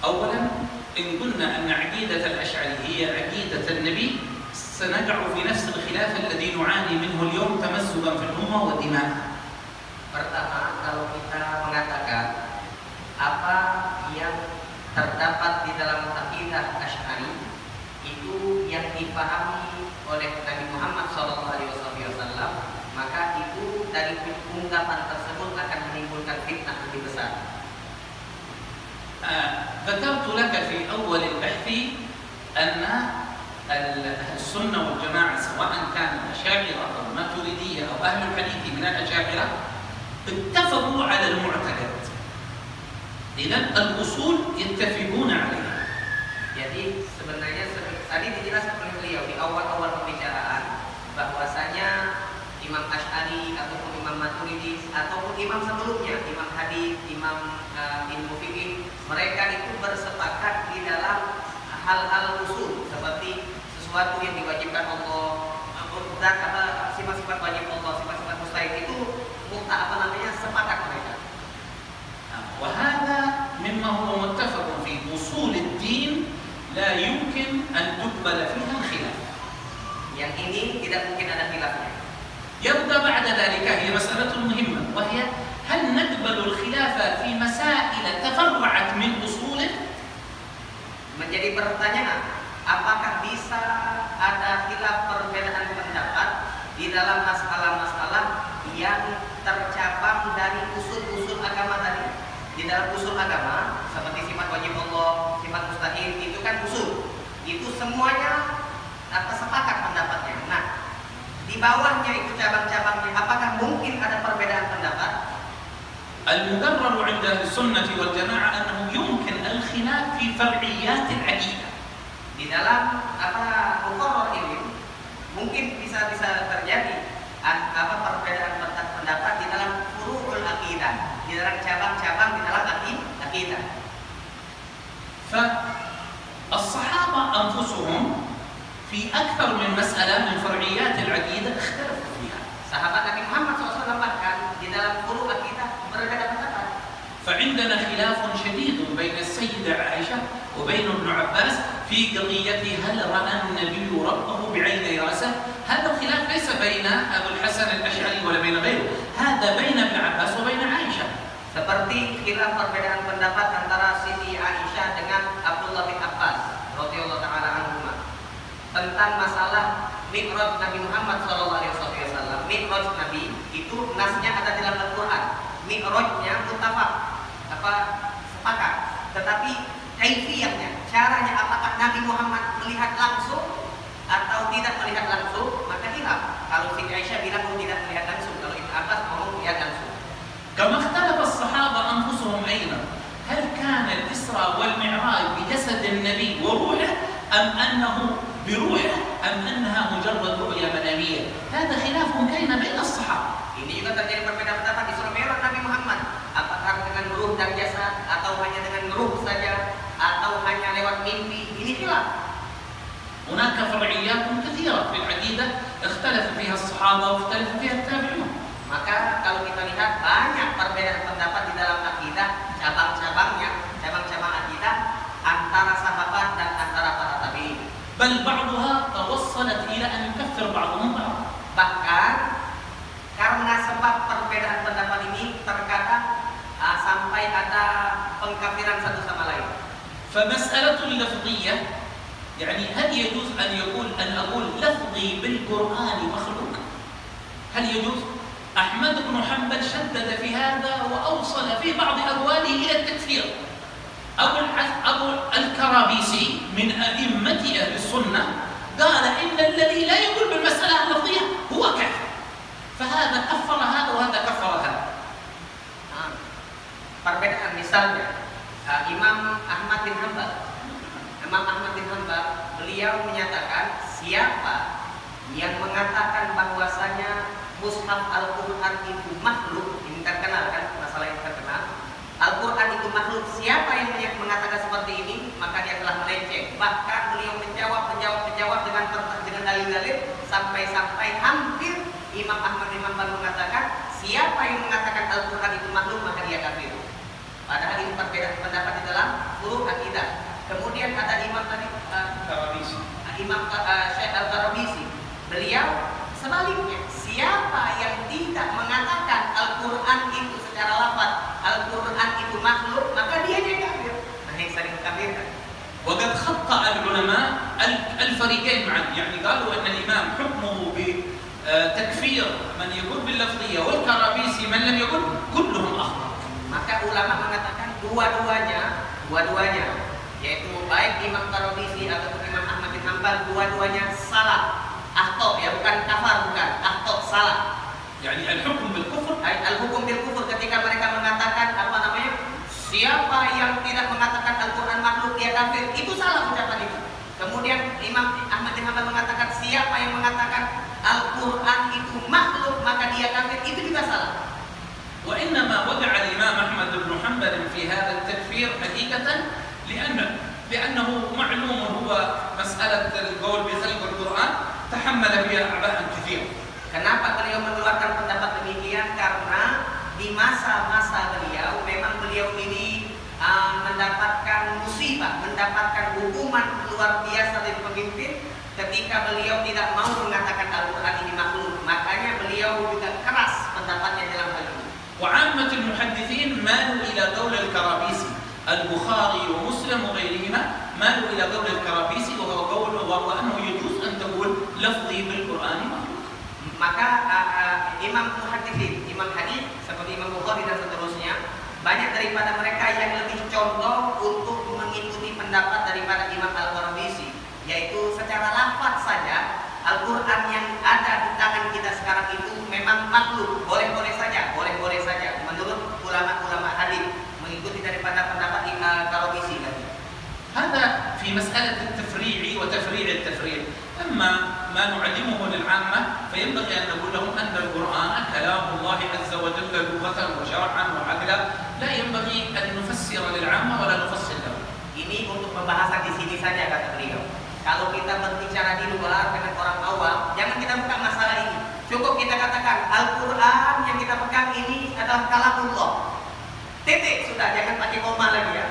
أولا إن قلنا أن عقيدة الأشعري هي عقيدة النبي سنقع في نفس الخلاف الذي نعاني منه اليوم تمزقا في الأمة ودماء. Pertama, kalau kita mengatakan apa yang terdapat di dalam akidah Asy'ari itu yang dipahami oleh Nabi Muhammad SAW, maka itu dari ungkapan tersebut akan menimbulkan fitnah lebih besar. ذكرت لك في أول البحث أن السنة والجماعة سواء كان أشاعرة أو ماتريدية أو أهل الحديث من الأشاعرة اتفقوا على المعتقد. إذن الأصول يتفقون عليها. Jadi sebenarnya tadi dijelaskan oleh beliau di awal-awal pembicaraan bahwasanya Imam Asy'ari ataupun Imam Maturidi ataupun imam sebelumnya, Imam Hadis, Imam ilmu fikih, mereka itu bersepakat di dalam hal-hal usul seperti sesuatu yang diwajibkan Allah, sifat-sifat wajib Allah, sifat-sifat mustahil itu sepakat mereka. وهذا مما هو متفق في أصول الدين لا يمكن أن تقبل فيها الخلاف. Yang ini tidak mungkin ada khilafnya. يبقى بعد ذلك هي مسألة مهمة وهي هل نقبل الخلاف في مسائل تفرعت من أصوله؟ Menjadi pertanyaan, apakah bisa ada khilaf perbedaan pendapat di dalam masalah-masalah yang tercabang dari usul-usul agama tadi? Di dalam usul agama seperti sifat wajib Allah, sifat mustahil, itu kan usul. Itu semuanya sepakat pendapatnya. Nah, di bawahnya itu cabang-cabangnya, apakah mungkin ada perbedaan pendapat? المقرر عند أهل السنة والجماعة أنه يمكن الخلاف في فرعيات العقيدة. Di dalam muqarrar ini mungkin bisa terjadi perbedaan pendapat di dalam furu'ul aqidah, di dalam cabang-cabang di dalam aqidah. فالصحابة أنفسهم في أكثر من مسألة من فرعيات العقيدة اختلفوا فيها. Sahabat Nabi Muhammad SAW bahkan di dalam furu' aqidah berbeda pendapat. فعندنا خلاف شديد بين السيدة عائشة وبين ابن عباس في قضية هل رأى النبي ربه بعيني رأسه. هذا الخلاف ليس بين أبو الحسن الأشعري ولا بين غيره، هذا بين ابن عباس وبين عائشة. Seperti khilaf perbedaan pendapat antara Siti Aisyah dengan Abdullah bin Abbas radhiyallahu taala anhuma tentang masalah Mi'raj Nabi Muhammad SAW. Mi'raj Nabi itu nasnya ada di dalam Al-Quran. Mi'rajnya muttafaq, sepakat. Tetapi kaifiyahnya, caranya apakah Nabi Muhammad melihat langsung atau tidak melihat langsung, maka khilaf. Kalau Siti Aisyah bilang tidak melihat langsung, kalau Ibnu Abbas ngomong melihat langsung. كما اختلف الصحابة أنفسهم أيضا هل كان الإسراء والمعراج بجسد النبي وروحه أم أنه بروحه أم أنها مجرد رؤيا منامية. هذا خلاف كان بين الصحابة. Ini juga terjadi perbedaan pendapat di Isra Mi'raj Nabi Muhammad. Apakah dengan ruh dan jasad atau hanya dengan ruh saja atau hanya lewat mimpi? Ini khilaf. هناك فرعيات كثيرة في العقيدة اختلف فيها الصحابة واختلف فيها التابعون. Maka kalau kita lihat banyak perbedaan pendapat di dalam akidah, cabang-cabang akidah antara sahabat dan antara para tabi'in. بل بعضها توصلت إلى أن يكفر بعضهم بعضا. Bahkan karena sebab perbedaan pendapat ini terkadang sampai ada pengkafiran satu sama lain. فمسألة اللفظية يعني هل يجوز أن أقول لفظي بالقرآن مخلوق؟ هل يجوز؟ أحمد بن حنبل شدد في هذا وأوصل في بعض أقواله إلى التكفير. أبو الكرابيسي من أئمة أهل السنة قال إن الذي لا يقول بالمسألة اللفظية هو كافر. فهذا كفر هذا وهذا كفر هذا. Perbedaan misalnya Imam Ahmad bin Hanbal, beliau menyatakan siapa yang mengatakan bahwasanya mushaf Al-Quran itu makhluk, ini terkenal kan, masalah yang terkenal. Al-Quran itu makhluk, siapa yang mengatakan seperti ini, maka dia telah melenceng. Bahkan beliau menjawab dengan dalil-dalil sampai hampir Imam Ahmad bin Hanbal mengatakan siapa yang mengatakan Al-Quran itu makhluk maka dia kafir. Padahal ini perbedaan pendapat di dalam furu' akidah. Kemudian ada imam tadi Imam Syekh Al-Qarabisi. Beliau sebaliknya, siapa yang tidak mengatakan Al-Quran itu secara lafaz, Al-Quran itu makhluk, maka dia kafir. Nah, yang sering mengkafirkan. وقد خطأ العلماء الفريقين معا، يعني قالوا أن الإمام حكمه بتكفير من يقول باللفظية والكرابيسي من لم يقول كلهم أخطأ. Maka ulama mengatakan dua-duanya, yaitu baik Imam Qarabisi ataupun Imam Ahmad bin Hanbal, dua-duanya salah. Akhto, ya, bukan kafar, bukan akhto, salah. Yani al-hukum bil kufur, al-hukum bil kufur, ketika mereka mengatakan siapa yang tidak mengatakan Al-Quran makhluk dia kafir, itu salah ucapan itu. Kemudian Imam Ahmad bin Hanbal mengatakan siapa yang mengatakan Al-Quran itu makhluk maka dia kafir, itu juga salah. وإنما وقع الإمام أحمد بن حنبل في هذا التكفير حقيقة لأنه معلوم هو مسألة القول بخلق القرآن تحمل فيها أعباء كثيرة. Kenapa beliau mengeluarkan pendapat demikian? Karena di masa-masa beliau memang beliau ini mendapatkan musibah, mendapatkan hukuman luar biasa dari pemimpin ketika beliau tidak mau mengatakan Al-Quran ini makhluk. Makanya beliau juga keras pendapatnya dalam hal ini. وعامة المحدثين مالوا إلى قول الكرابيسي، البخاري ومسلم وغيرهما مالوا إلى قول الكرابيسي وهو أنه يجوز أن تقول لفظي بالقرآن مخلوق. Maka imam muhaditsin, imam hadis seperti Imam Bukhari dan seterusnya, banyak daripada mereka yang lebih condong untuk mengikuti pendapat daripada Imam Al-Qarabisi, yaitu secara lafaz saja Al-Quran yang ada di tangan kita sekarang itu memang makhluk, boleh-boleh saja menurut ulama-ulama hadis, mengikuti daripada pendapat Imam Al-Qarabisi tadi. هذا في مسألة التفريع وتفريع التفريع. أما ما نعلمه للعامة فينبغي أن نقول لهم أن القرآن كلام الله عز وجل لغة وشرعا وعقلا، لا ينبغي أن نفسر للعامة ولا نفصل لهم. Ini untuk pembahasan di sini saja kata beliau. Kalau kita berbicara di luar dengan orang awam, jangan kita buka masalah ini. Cukup kita katakan Al-Quran yang kita pegang ini adalah kalamullah. Titik, sudah, jangan pakai koma lagi ya.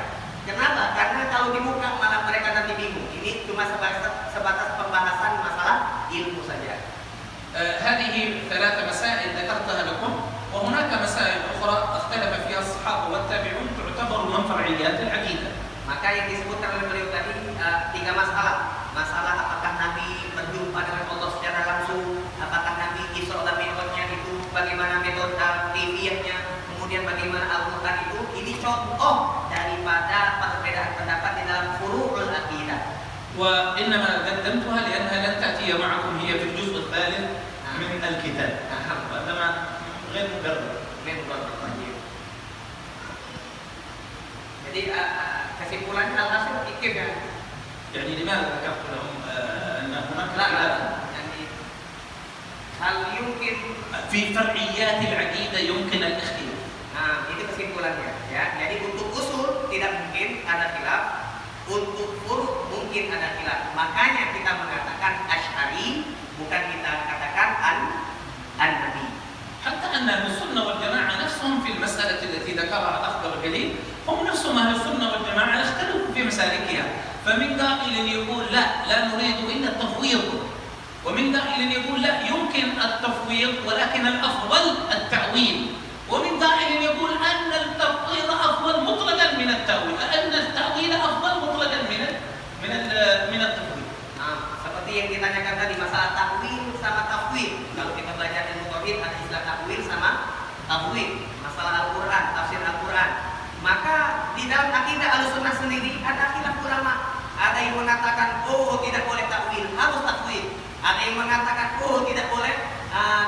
Kenapa? Karena kalau dibuka malah mereka nanti bingung. Ini cuma sebatas pembahasan masalah ilmu saja. هذه ثلاث مسائل ذكرتها لكم، وهناك مسائل أخرى اختلف فيها الصحابة والتابعون تعتبر من فرعيات العقيدة. Maka yang disebutkan oleh beliau tadi tiga masalah. Masalah apakah Nabi berjumpa dengan Allah secara langsung, apakah Nabi Isra dan Mi'rajnya itu bagaimana metode kaifiahnya, kemudian bagaimana Al-Quran itu. Ini contoh daripada perbedaan pendapat di dalam furu'ul aqidah. وإنما قدمتها لأنها لن تأتي معكم هي في الجزء الثالث من الكتاب، وإنما غير مبرر. Jadi kesimpulannya alhasil fikih kan? يعني لماذا ذكرت لهم أن هناك يعني هل يمكن في فرعيات العقيدة يمكن الاختلاف. Nah, itu kesimpulannya ya. Jadi untuk usul tidak mungkin ada khilaf, untuk furu' mungkin ada khilaf. Makanya kita mengatakan Asy'ari, bukan kita katakan an-Nabi. حتى أن أهل السنة والجماعة نفسهم في المسألة التي ذكرها الأخ الجليل هم نفسهم أهل السنة والجماعة اختلفوا في مسالكها، فمن قائل يقول لا نريد إلا التفويض، ومن قائل يقول لا يمكن التفويض ولكن الأفضل التأويل، ومن قائل يقول أن التفويض أفضل مطلقا من التأويل، أن التأويل أفضل مطلقا من التفويض. Seperti yang ditanyakan tadi masalah takwil sama tafwid. Kalau kita belajar ilmu tauhid ada istilah takwil sama tafwid. Masalah Al-Quran, tafsir Al-Quran. Maka di dalam akidah Ahlussunnah sendiri ada khilaf ulama. Ada yang mengatakan tidak boleh takwil, harus tafwid. Ada yang mengatakan tidak boleh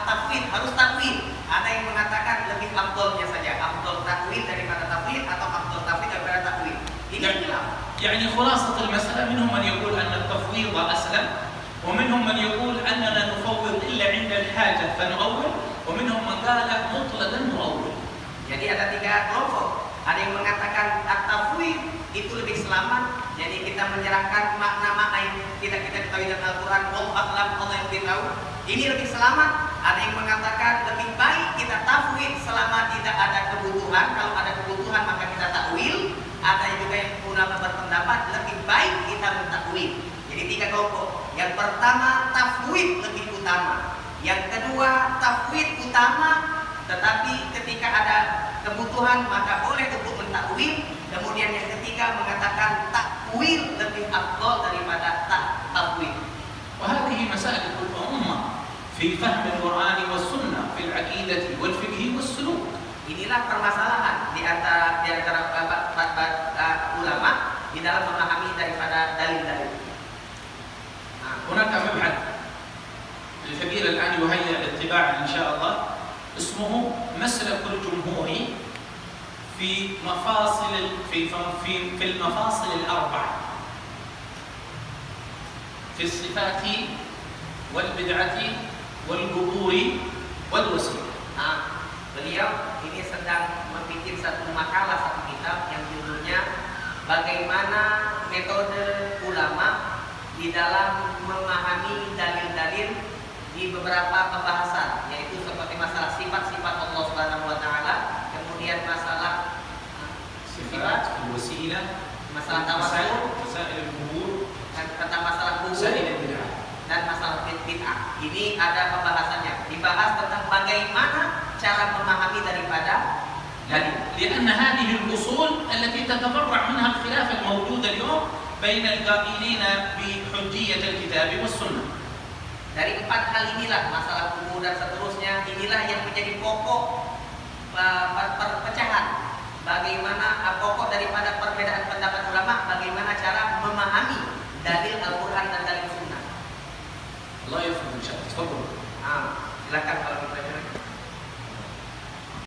tafwid, harus tafwid. Ada yang mengatakan lebih afdolnya saja, afdol takwil daripada tafwid atau afdol tafwid daripada takwil. Ini khilaf. يعني خلاصة المسألة منهم من يقول أن التفويض أسلم، ومنهم من يقول أننا نفوض إلا عند الحاجة فنؤول، ومنهم من قال مطلقا نؤول. Jadi ada tiga kelompok. Ada yang mengatakan at-tafwid itu lebih selamat. Jadi kita menyerahkan makna-makna yang tidak kita ketahui dalam Al-Quran, Allah yang lebih tahu. Ini lebih selamat. Ada yang mengatakan lebih baik kita tafwid selama tidak ada kebutuhan. Kalau ada kebutuhan maka kita takwil. pertama, tafwid lebih utama. Yang kedua, tafwid utama, tetapi ketika ada kebutuhan maka boleh untuk mentakwil. Kemudian yang ketiga mengatakan takwil lebih afdal daripada tafwid. وهذه مسائل الأمة في فهم القرآن والسنة في العقيدة والفقه والسلوك. Inilah permasalahan di antara ulama di dalam memahami daripada dalil-dalil. هناك مبحث الكبير الآن يهيأ للاتباع إن شاء الله اسمه مسلك الجمهور في مفاصل في المفاصل الأربعة في الصفات والبدعة والقبور والوسيلة. Beliau ini sedang membuat satu makalah, satu kitab yang judulnya bagaimana metode ulama di dalam memahami dalil-dalil di beberapa pembahasan, yaitu seperti masalah sifat-sifat Allah Subhanahu wa taala, kemudian masalah sifat, wasilah, masalah tawassul, masail al-qubur, tentang masalah kubur dan masalah bid'ah. Ini ada pembahasannya. Dibahas tentang bagaimana cara memahami daripada dalil. لأن هذه الأصول التي تتفرع منها الخلاف الموجود اليوم بين القائلين بحجية الكتاب والسنة. Dari empat hal inilah, masalah kubur dan seterusnya, inilah yang menjadi pokok perpecahan. Bagaimana pokok daripada perbedaan pendapat ulama, bagaimana cara memahami dalil Al-Quran dan dalil Sunnah. الله يفهم إن شاء الله. تفضل. Silakan kalau